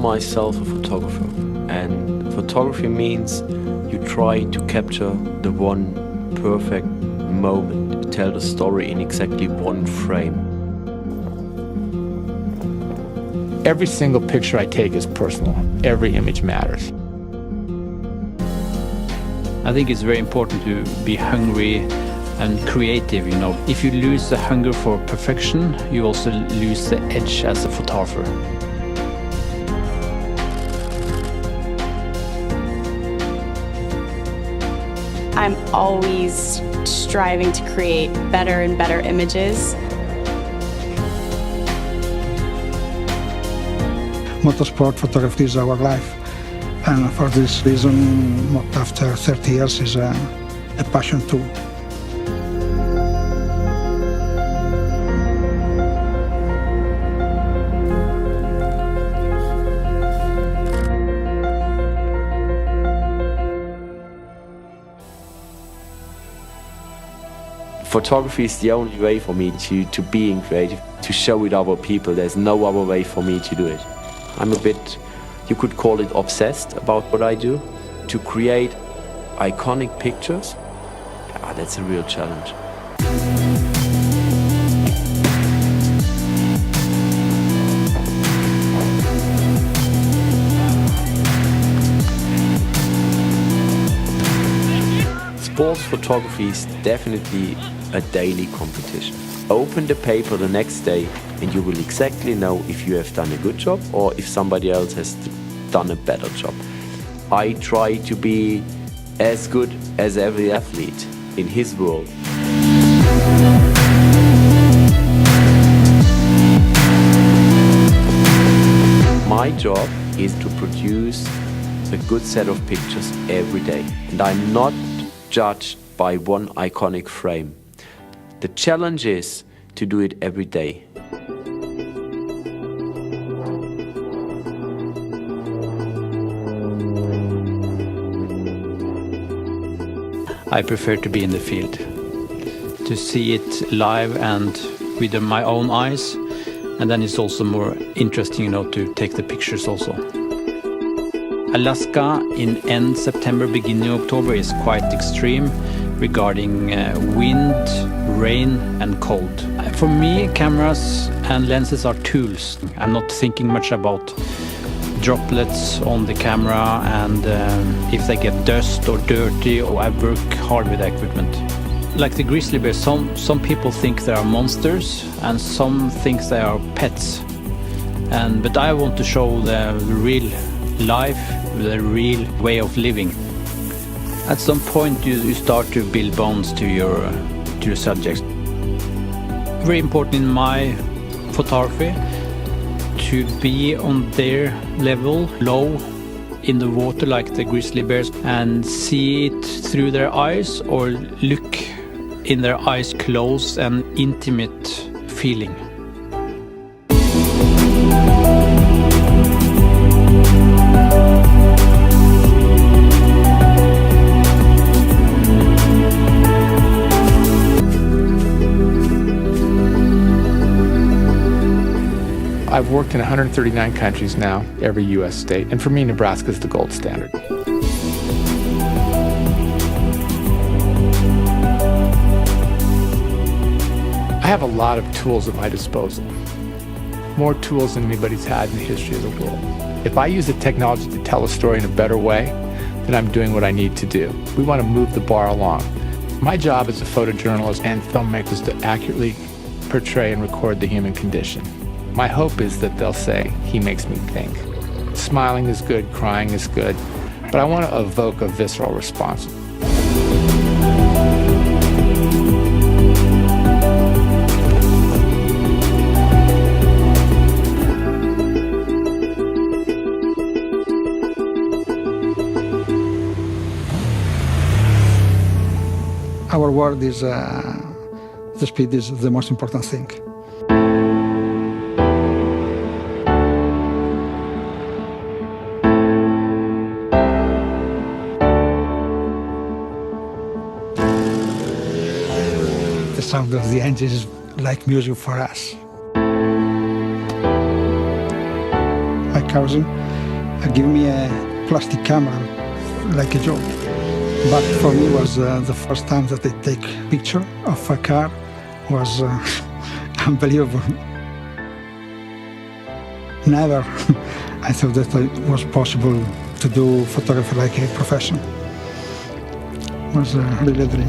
myself a photographer, and photography means you try to capture the one perfect moment, tell the story in exactly one frame. Every single picture I take is personal. Every image matters. I think it's very important to be hungry and creative, you know. If you lose the hunger for perfection, you also lose the edge as a photographer. I'm always striving to create better and better images. Motorsport photography is our life, and for this reason, after 30 years, is a passion too. Photography is the only way for me to being creative, to show it other people. There's no other way for me to do it. I'm a bit, you could call it obsessed about what I do. To create iconic pictures, that's a real challenge. Sports photography is definitely a daily competition. Open the paper the next day and you will exactly know if you have done a good job or if somebody else has done a better job. I try to be as good as every athlete in his world. My job is to produce a good set of pictures every day, and I'm not judged by one iconic frame. The challenge is to do it every day. I prefer to be in the field, to see it live and with my own eyes, and then it's also more interesting, you know, to take the pictures also. Alaska in end September, beginning October is quite extreme regarding wind, rain and cold. For me, cameras and lenses are tools. I'm not thinking much about droplets on the camera and if they get dust or dirty, or I work hard with the equipment. Like the grizzly bears, some people think they are monsters and some think they are pets. But I want to show the real life, the real way of living. At some point you start to build bonds to your subjects. Very important in my photography to be on their level, low in the water like the grizzly bears, and see it through their eyes or look in their eyes close and intimate feeling. I've worked in 139 countries now, every U.S. state, and for me, Nebraska is the gold standard. I have a lot of tools at my disposal, more tools than anybody's had in the history of the world. If I use the technology to tell a story in a better way, then I'm doing what I need to do. We want to move the bar along. My job as a photojournalist and filmmaker is to accurately portray and record the human condition. My hope is that they'll say, he makes me think. Smiling is good, crying is good, but I want to evoke a visceral response. Our word is, the speed is the most important thing. The sound of the engine is like music for us. My cousin give me a plastic camera like a joke. But for me, was the first time that I take picture of a car was unbelievable. Never I thought that it was possible to do photography like a profession. It was really a dream.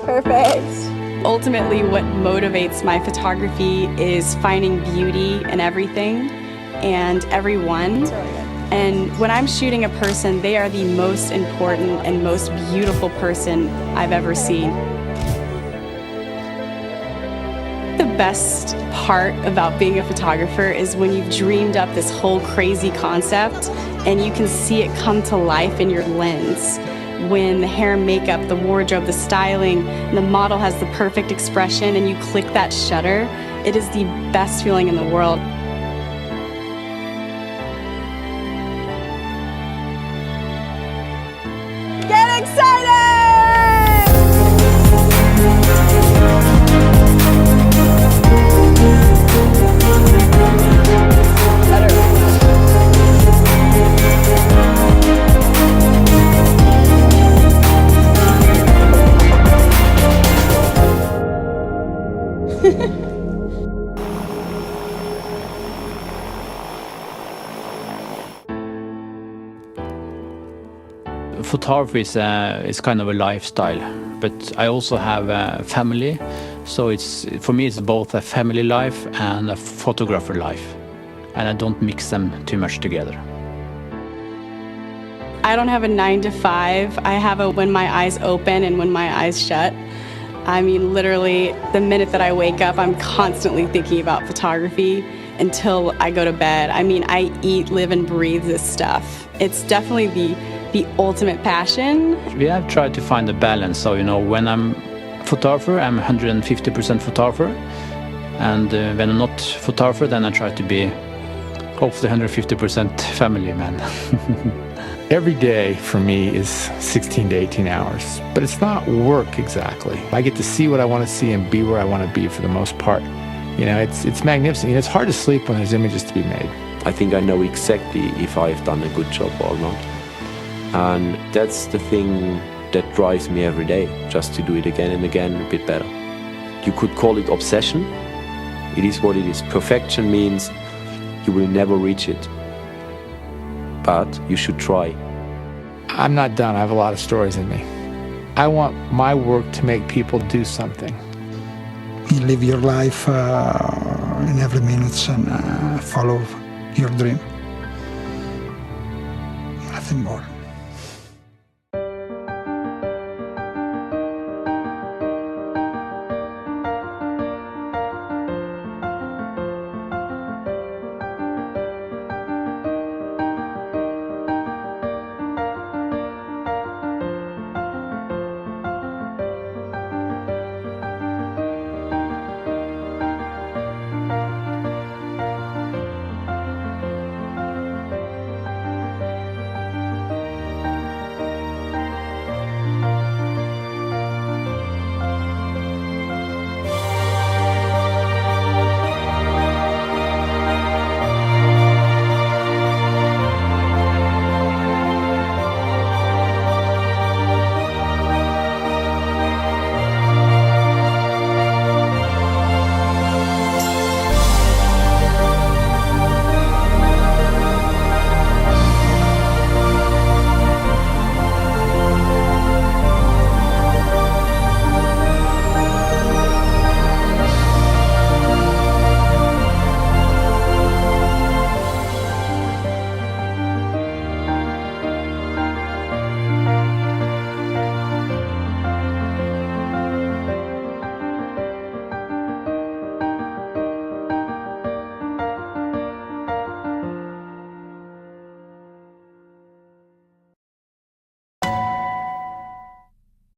Perfect. Ultimately, what motivates my photography is finding beauty in everything and everyone. And when I'm shooting a person, they are the most important and most beautiful person I've ever seen. The best part about being a photographer is when you've dreamed up this whole crazy concept and you can see it come to life in your lens. When the hair and makeup, the wardrobe, the styling, and the model has the perfect expression and you click that shutter, it is the best feeling in the world. Get excited! Photography is kind of a lifestyle, but I also have a family, so for me it's both a family life and a photographer life, and I don't mix them too much together. I don't have a 9 to 5. I have a when my eyes open and when my eyes shut. I mean, literally, the minute that I wake up, I'm constantly thinking about photography until I go to bed. I mean, I eat, live, and breathe this stuff. It's definitely the ultimate passion. We have tried to find a balance, so when I'm a photographer, I'm 150% photographer, and when I'm not photographer, then I try to be hopefully 150% family man. Every day for me is 16 to 18 hours, but it's not work exactly. I get to see what I want to see and be where I want to be for the most part. It's magnificent. It's hard to sleep when there's images to be made. I think I know exactly if I've done a good job or not. And that's the thing that drives me every day, just to do it again and again a bit better. You could call it obsession. It is what it is. Perfection means you will never reach it. But you should try. I'm not done. I have a lot of stories in me. I want my work to make people do something. You live your life in every minute and follow your dream. Nothing more.